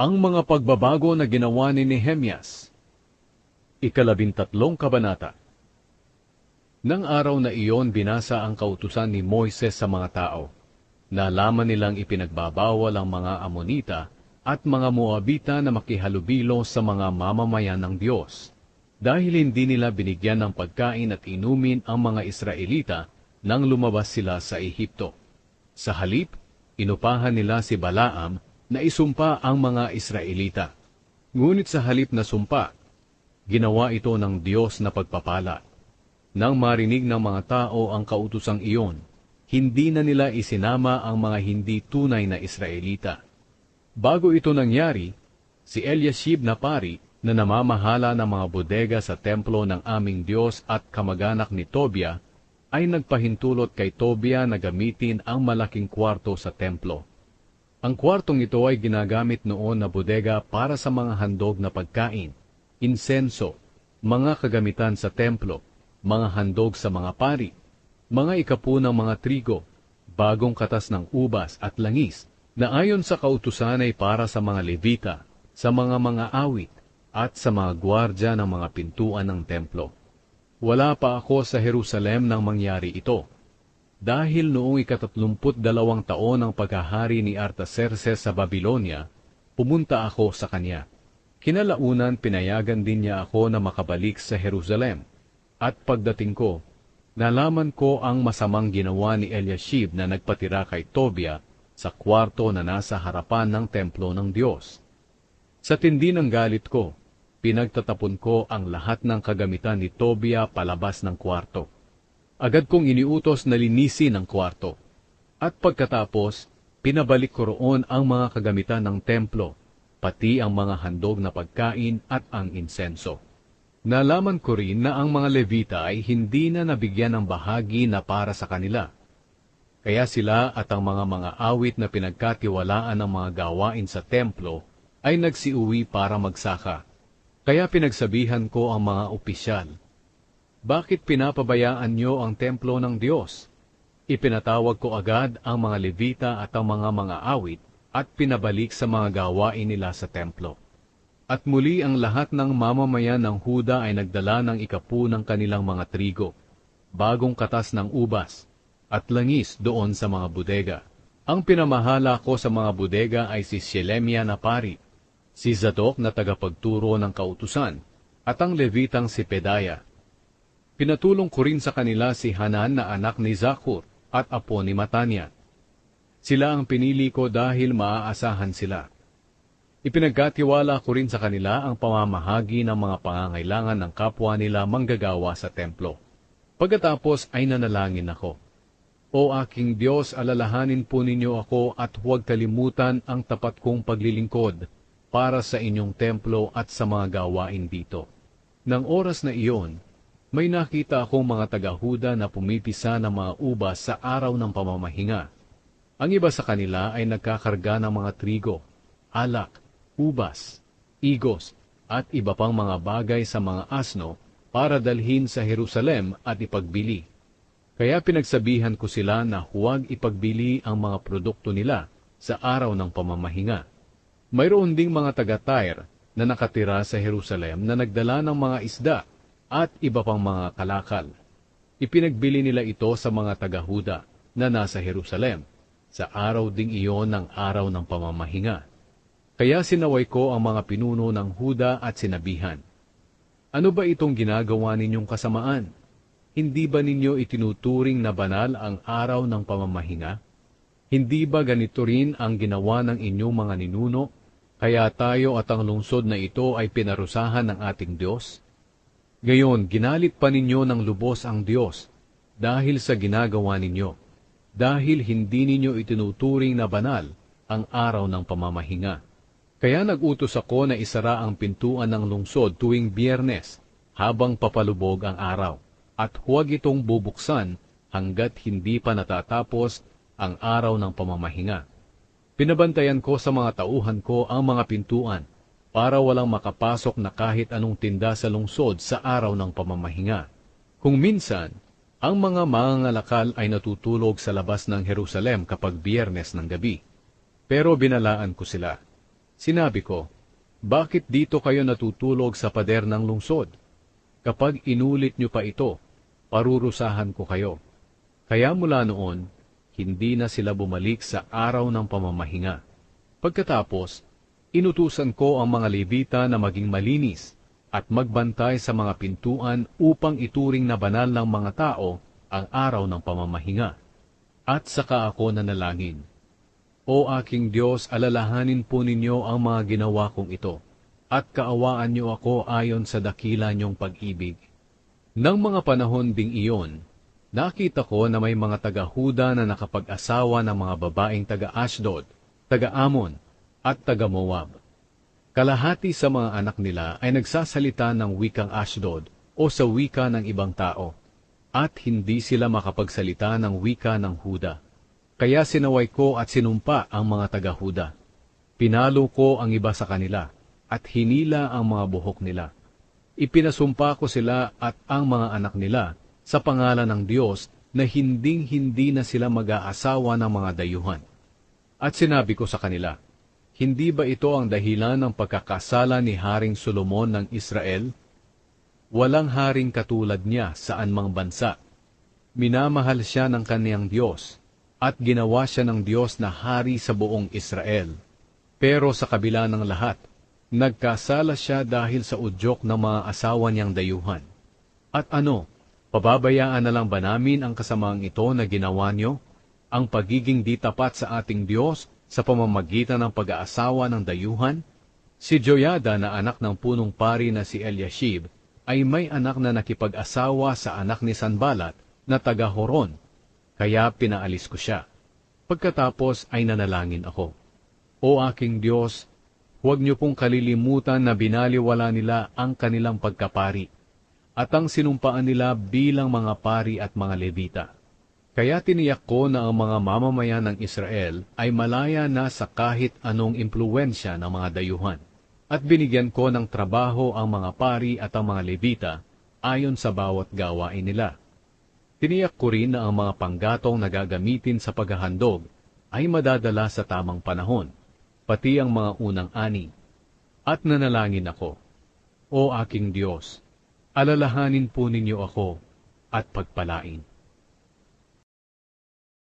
Ang mga pagbabago na ginawa ni Nehemias. 13 kabanata. Nang araw na iyon binasa ang kautusan ni Moises sa mga tao. Nalaman nilang ipinagbabawal ang mga Amonita at mga Moabita na makihalubilo sa mga mamamayan ng Diyos, dahil hindi nila binigyan ng pagkain at inumin ang mga Israelita nang lumabas sila sa Ehipto. Sa halip, inupahan nila si Balaam na isumpa ang mga Israelita. Ngunit sa halip na sumpa, ginawa ito ng Diyos na pagpapala. Nang marinig ng mga tao ang kautusang iyon, hindi na nila isinama ang mga hindi tunay na Israelita. Bago ito nangyari, si Eliashib na pari na namamahala ng mga bodega sa templo ng aming Diyos at kamag-anak ni Tobia, ay nagpahintulot kay Tobia na gamitin ang malaking kwarto sa templo. Ang kwartong ito ay ginagamit noon na bodega para sa mga handog na pagkain, insenso, mga kagamitan sa templo, mga handog sa mga pari, mga ikapu ng mga trigo, bagong katas ng ubas at langis, na ayon sa kautusan ay para sa mga Levita, sa mga awit, at sa mga gwardya ng mga pintuan ng templo. Wala pa ako sa Jerusalem nang mangyari ito, dahil noong 32 taon ng paghahari ni Artaxerxes sa Babylonia, pumunta ako sa kanya. Kinalaunan pinayagan din niya ako na makabalik sa Jerusalem, at pagdating ko, nalaman ko ang masamang ginawa ni Eliashib na nagpatira kay Tobia sa kwarto na nasa harapan ng templo ng Diyos. Sa tindi ng galit ko, pinagtatapon ko ang lahat ng kagamitan ni Tobia palabas ng kwarto. Agad kong iniutos na linisin ang kwarto. At pagkatapos, pinabalik ko roon ang mga kagamitan ng templo, pati ang mga handog na pagkain at ang insenso. Nalaman ko rin na ang mga Levita ay hindi na nabigyan ng bahagi na para sa kanila. Kaya sila at ang mga awit na pinagkatiwalaan ng mga gawain sa templo ay nagsiuwi para magsaka. Kaya pinagsabihan ko ang mga opisyal, "Bakit pinapabayaan niyo ang templo ng Diyos?" Ipinatawag ko agad ang mga Levita at ang mga awit at pinabalik sa mga gawain nila sa templo. At muli ang lahat ng mamamayan ng Huda ay nagdala ng ikapu ng kanilang mga trigo, bagong katas ng ubas, at langis doon sa mga bodega. Ang pinamahala ko sa mga bodega ay si Shelemia na pari, si Zadok na tagapagturo ng kautusan, at ang Levitang si Pedaya. Pinatulong ko rin sa kanila si Hanan na anak ni Zakur at apo ni Matanya. Sila ang pinili ko dahil maaasahan sila. Ipinagkatiwala ko rin sa kanila ang pamamahagi ng mga pangangailangan ng kapwa nila manggagawa sa templo. Pagkatapos ay nanalangin ako, "O aking Diyos, alalahanin po ninyo ako at huwag kalimutan ang tapat kong paglilingkod para sa inyong templo at sa mga gawain dito." Nang oras na iyon, may nakita akong mga taga-Huda na pumipisa ng mga ubas sa araw ng pamamahinga. Ang iba sa kanila ay nagkakarga ng mga trigo, alak, ubas, igos, at iba pang mga bagay sa mga asno para dalhin sa Jerusalem at ipagbili. Kaya pinagsabihan ko sila na huwag ipagbili ang mga produkto nila sa araw ng pamamahinga. Mayroon ding mga taga-Tyre na nakatira sa Jerusalem na nagdala ng mga isda at iba pang mga kalakal. Ipinagbili nila ito sa mga taga-Huda na nasa Jerusalem, sa araw ding iyon ng araw ng pamamahinga. Kaya sinaway ko ang mga pinuno ng Huda at sinabihan, "Ano ba itong ginagawa ninyong kasamaan? Hindi ba ninyo itinuturing na banal ang araw ng pamamahinga? Hindi ba ganito rin ang ginawa ng inyong mga ninuno? Kaya tayo at ang lungsod na ito ay pinarusahan ng ating Diyos? Ngayon, ginalit pa ninyo ng lubos ang Diyos dahil sa ginagawa ninyo, dahil hindi ninyo itinuturing na banal ang araw ng pamamahinga. Kaya nag-utos ako na isara ang pintuan ng lungsod tuwing Biyernes habang papalubog ang araw, at huwag itong bubuksan hanggat hindi pa natatapos ang araw ng pamamahinga. Pinabantayan ko sa mga tauhan ko ang mga pintuan para walang makapasok na kahit anong tinda sa lungsod sa araw ng pamamahinga. Kung minsan, ang mga mangangalakal ay natutulog sa labas ng Jerusalem kapag Biyernes ng gabi. Pero binalaan ko sila, Sinabi ko, bakit dito kayo natutulog sa pader ng lungsod? Kapag inulit nyo pa ito, parurusahan ko kayo. Kaya mula noon, hindi na sila bumalik sa araw ng pamamahinga. Pagkatapos, inutusan ko ang mga Levita na maging malinis at magbantay sa mga pintuan upang ituring na banal ng mga tao ang araw ng pamamahinga. At saka ako nanalangin, O aking Diyos, alalahanin po ninyo ang mga ginawa kong ito, at kaawaan niyo ako ayon sa dakila niyong pag-ibig. Nang mga panahon ding iyon, nakita ko na may mga taga-Huda na nakapag-asawa ng mga babaeng taga-Ashdod, taga-Amon, at taga-Moab. Kalahati sa mga anak nila ay nagsasalita ng wikang Ashdod o sa wika ng ibang tao, at hindi sila makapagsalita ng wika ng Huda. Kaya sinaway ko at sinumpa ang mga taga-Huda. Pinalo ko ang iba sa kanila, at hinila ang mga buhok nila. Ipinasumpa ko sila at ang mga anak nila sa pangalan ng Diyos na hinding-hindi na sila mag-aasawa ng mga dayuhan. At sinabi ko sa kanila, hindi ba ito ang dahilan ng pagkakasala ni Haring Solomon ng Israel? Walang haring katulad niya sa anumang bansa. Minamahal siya ng kaniyang Diyos, at ginawa siya ng Diyos na hari sa buong Israel. Pero sa kabila ng lahat, nagkasala siya dahil sa udyok ng mga asawa niyang dayuhan. At ano, pababayaan na lang ba namin ang kasamaang ito na ginawa niyo? Ang pagiging di tapat sa ating Diyos sa pamamagitan ng pag-aasawa ng dayuhan? Si Joyada na anak ng punong pari na si Eliashib ay may anak na nakipag-asawa sa anak ni Sanballat na taga-Horon, kaya pinaalis ko siya. Pagkatapos ay nanalangin ako, O aking Diyos, huwag niyo pong kalilimutan na binaliwala nila ang kanilang pagkapari at ang sinumpaan nila bilang mga pari at mga Levita. Kaya tiniyak ko na ang mga mamamayan ng Israel ay malaya na sa kahit anong impluwensya ng mga dayuhan. At binigyan ko ng trabaho ang mga pari at ang mga Levita ayon sa bawat gawain nila. Tiniyak ko rin na ang mga panggatong na gagamitin sa paghahandog ay madadala sa tamang panahon, pati ang mga unang ani. At nanalangin ako, O aking Diyos, alalahanin po ninyo ako at pagpalain.